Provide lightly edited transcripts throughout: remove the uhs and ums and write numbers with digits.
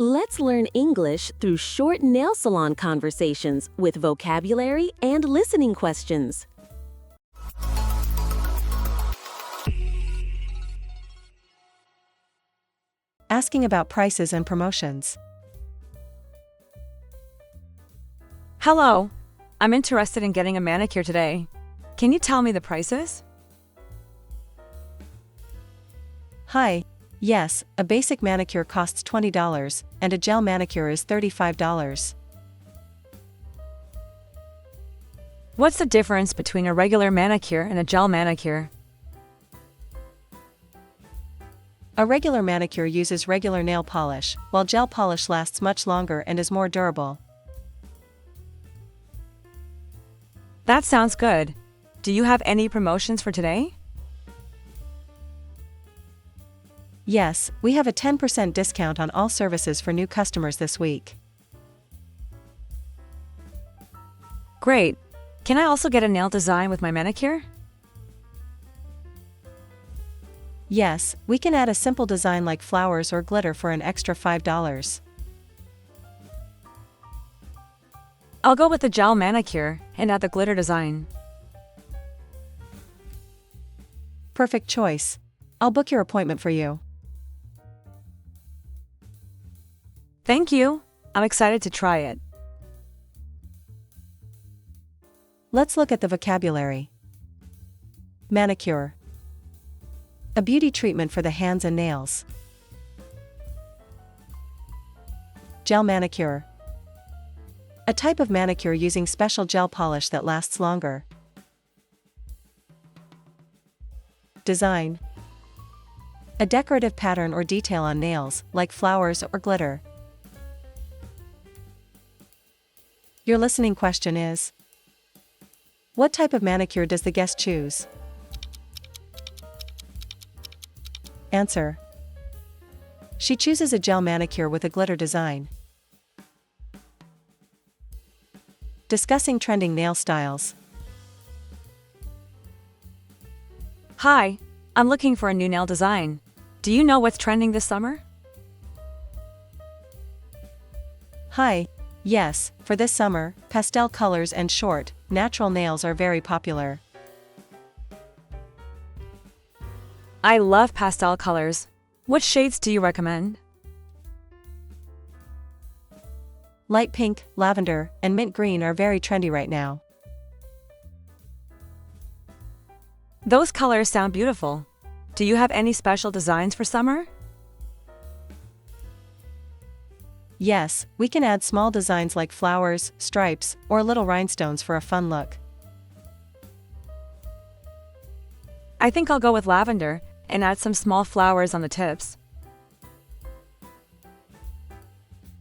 Let's learn English through short nail salon conversations with vocabulary and listening questions. Asking about prices and promotions. Hello, I'm interested in getting a manicure today. Can you tell me the prices? Hi. Yes, a basic manicure costs $20 and a gel manicure is $35. What's the difference between a regular manicure and a gel manicure? A regular manicure uses regular nail polish, while gel polish lasts much longer and is more durable. That sounds good. Do you have any promotions for today? Yes, we have a 10% discount on all services for new customers this week. Great. Can I also get a nail design with my manicure? Yes, we can add a simple design like flowers or glitter for an extra $5. I'll go with the gel manicure and add the glitter design. Perfect choice. I'll book your appointment for you. Thank you. I'm excited to try it. Let's look at the vocabulary. Manicure. A beauty treatment for the hands and nails. Gel manicure. A type of manicure using special gel polish that lasts longer. Design. A decorative pattern or detail on nails, like flowers or glitter. Your listening question is: what type of manicure does the guest choose? Answer: she chooses a gel manicure with a glitter design. Discussing trending nail styles. Hi, I'm looking for a new nail design. Do you know what's trending this summer? Hi. Yes, for this summer, pastel colors and short, natural nails are very popular. I love pastel colors. What shades do you recommend? Light pink, lavender, and mint green are very trendy right now. Those colors sound beautiful. Do you have any special designs for summer? Yes, we can add small designs like flowers, stripes, or little rhinestones for a fun look. I think I'll go with lavender and add some small flowers on the tips.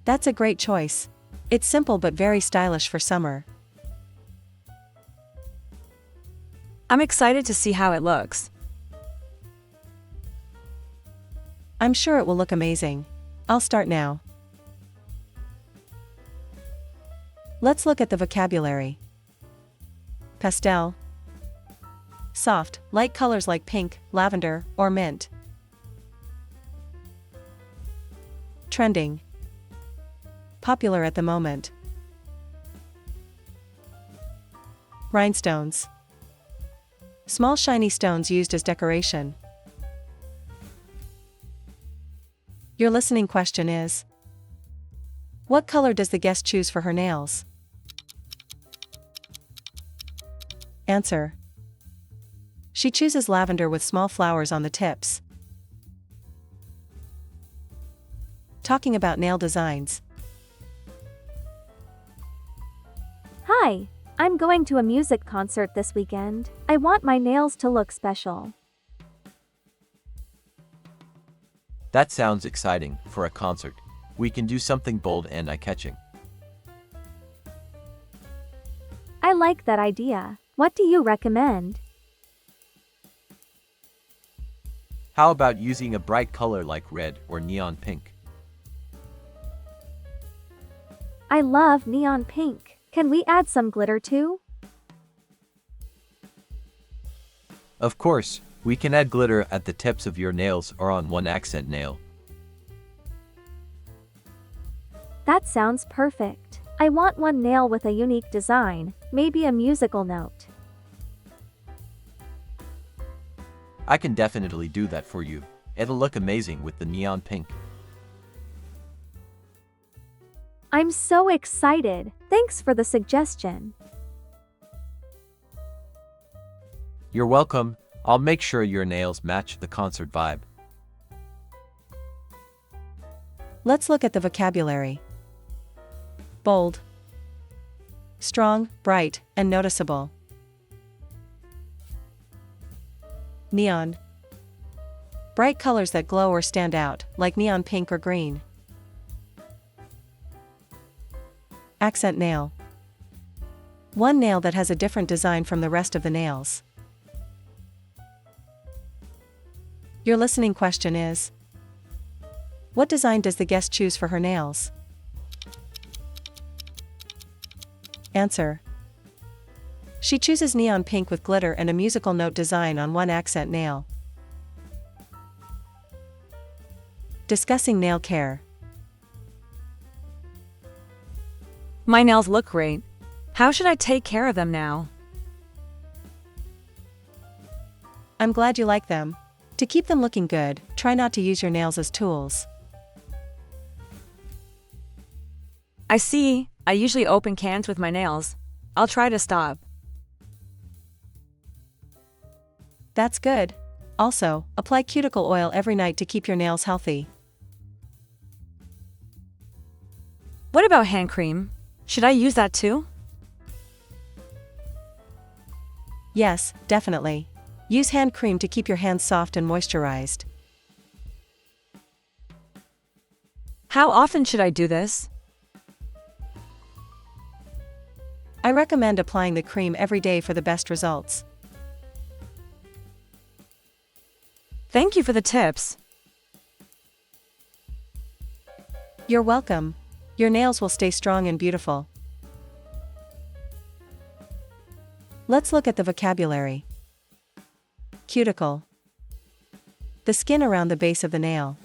That's a great choice. It's simple but very stylish for summer. I'm excited to see how it looks. I'm sure it will look amazing. I'll start now. Let's look at the vocabulary. Pastel. Soft, light colors like pink, lavender, or mint. Trending. Popular at the moment. Rhinestones. Small shiny stones used as decoration. Your listening question is: what color does the guest choose for her nails? Answer: she chooses lavender with small flowers on the tips. Talking about nail designs. Hi, I'm going to a music concert this weekend. I want my nails to look special. That sounds exciting for a concert. We can do something bold and eye-catching. I like that idea. What do you recommend? How about using a bright color like red or neon pink? I love neon pink. Can we add some glitter too? Of course, we can add glitter at the tips of your nails or on one accent nail. That sounds perfect. I want one nail with a unique design, maybe a musical note. I can definitely do that for you. It'll look amazing with the neon pink. I'm so excited. Thanks for the suggestion. You're welcome. I'll make sure your nails match the concert vibe. Let's look at the vocabulary. Bold. Strong, bright, and noticeable. Neon. Bright colors that glow or stand out, like neon pink or green. Accent nail. One nail that has a different design from the rest of the nails. Your listening question is: what design does the guest choose for her nails? Answer: she chooses neon pink with glitter and a musical note design on one accent nail. Discussing nail care. My nails look great. How should I take care of them now? I'm glad you like them. To keep them looking good, try not to use your nails as tools. I see. I usually open cans with my nails. I'll try to stop. That's good. Also, apply cuticle oil every night to keep your nails healthy. What about hand cream? Should I use that too? Yes, definitely. Use hand cream to keep your hands soft and moisturized. How often should I do this? I recommend applying the cream every day for the best results. Thank you for the tips. You're welcome. Your nails will stay strong and beautiful. Let's look at the vocabulary. Cuticle. The skin around the base of the nail.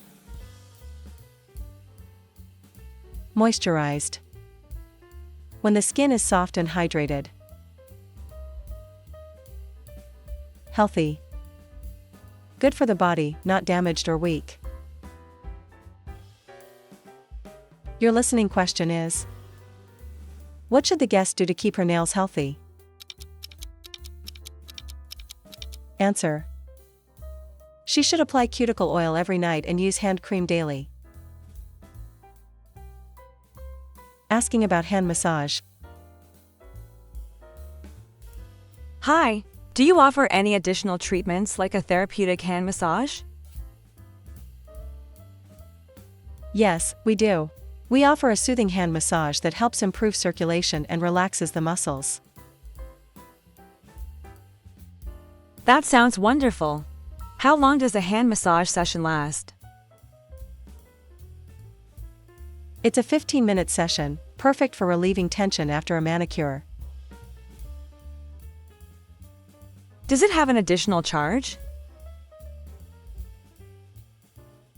Moisturized. When the skin is soft and hydrated. Healthy. Good for the body, not damaged or weak. Your listening question is: what should the guest do to keep her nails healthy? Answer: she should apply cuticle oil every night and use hand cream daily. Asking about hand massage. Hi, do you offer any additional treatments like a therapeutic hand massage? Yes, we do. We offer a soothing hand massage that helps improve circulation and relaxes the muscles. That sounds wonderful. How long does a hand massage session last? It's a 15-minute session, perfect for relieving tension after a manicure. Does it have an additional charge?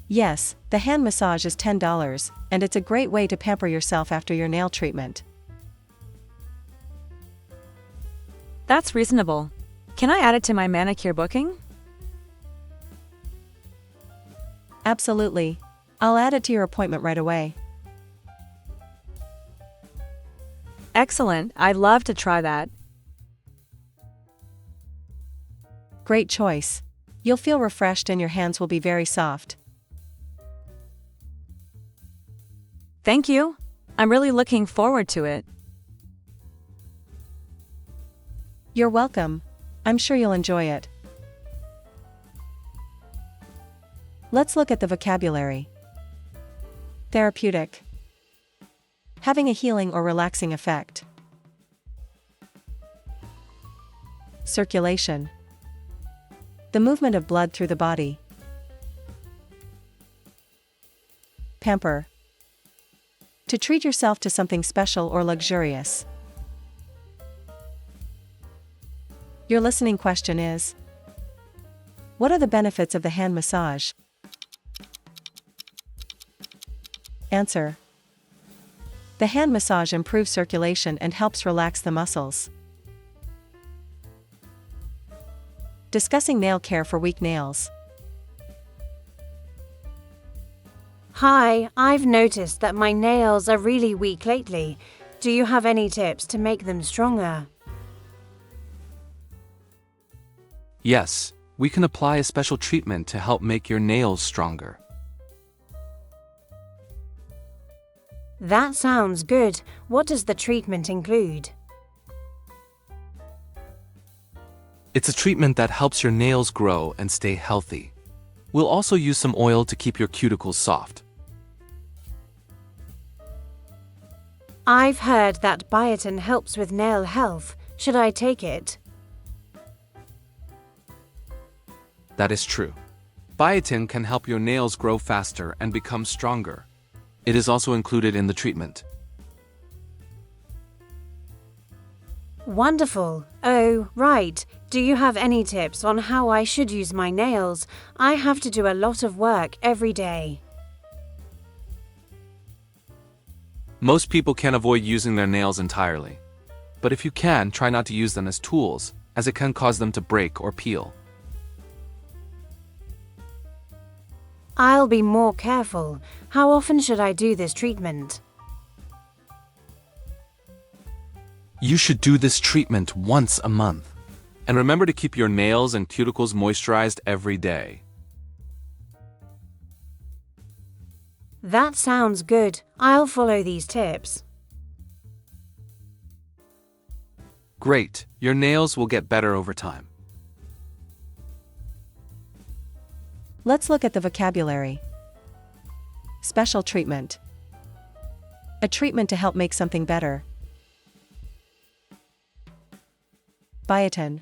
Yes, the hand massage is $10, and it's a great way to pamper yourself after your nail treatment. That's reasonable. Can I add it to my manicure booking? Absolutely. I'll add it to your appointment right away. Excellent, I'd love to try that. Great choice. You'll feel refreshed and your hands will be very soft. Thank you. I'm really looking forward to it. You're welcome. I'm sure you'll enjoy it. Let's look at the vocabulary. Therapeutic. Having a healing or relaxing effect. Circulation. The movement of blood through the body. Pamper. To treat yourself to something special or luxurious. Your listening question is: what are the benefits of the hand massage? Answer: The hand massage improves circulation and helps relax the muscles. Discussing nail care for weak nails. Hi, I've noticed that my nails are really weak lately. Do you have any tips to make them stronger? Yes, we can apply a special treatment to help make your nails stronger. That sounds good. What does the treatment include? It's a treatment that helps your nails grow and stay healthy. We'll also use some oil to keep your cuticles soft. I've heard that biotin helps with nail health. Should I take it? That is true. Biotin can help your nails grow faster and become stronger. It is also included in the treatment. Wonderful. Oh, right. Do you have any tips on how I should use my nails? I have to do a lot of work every day. Most people can avoid using their nails entirely. But if you can, try not to use them as tools, as it can cause them to break or peel. I'll be more careful. How often should I do this treatment? You should do this treatment once a month. And remember to keep your nails and cuticles moisturized every day. That sounds good. I'll follow these tips. Great, your nails will get better over time. Let's look at the vocabulary. Special treatment. A treatment to help make something better. Biotin.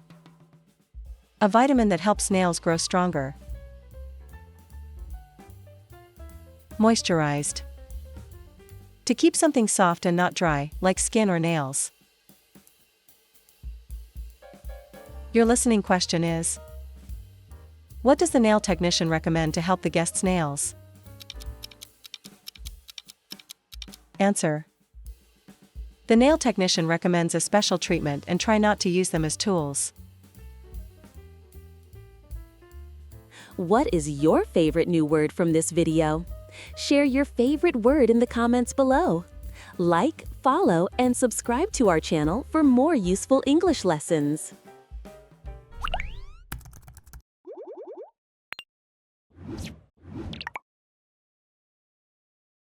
A vitamin that helps nails grow stronger. Moisturized. To keep something soft and not dry, like skin or nails. Your listening question is: what does the nail technician recommend to help the guest's nails? Answer: the nail technician recommends a special treatment and try not to use them as tools. What is your favorite new word from this video? Share your favorite word in the comments below. Like, follow, and subscribe to our channel for more useful English lessons.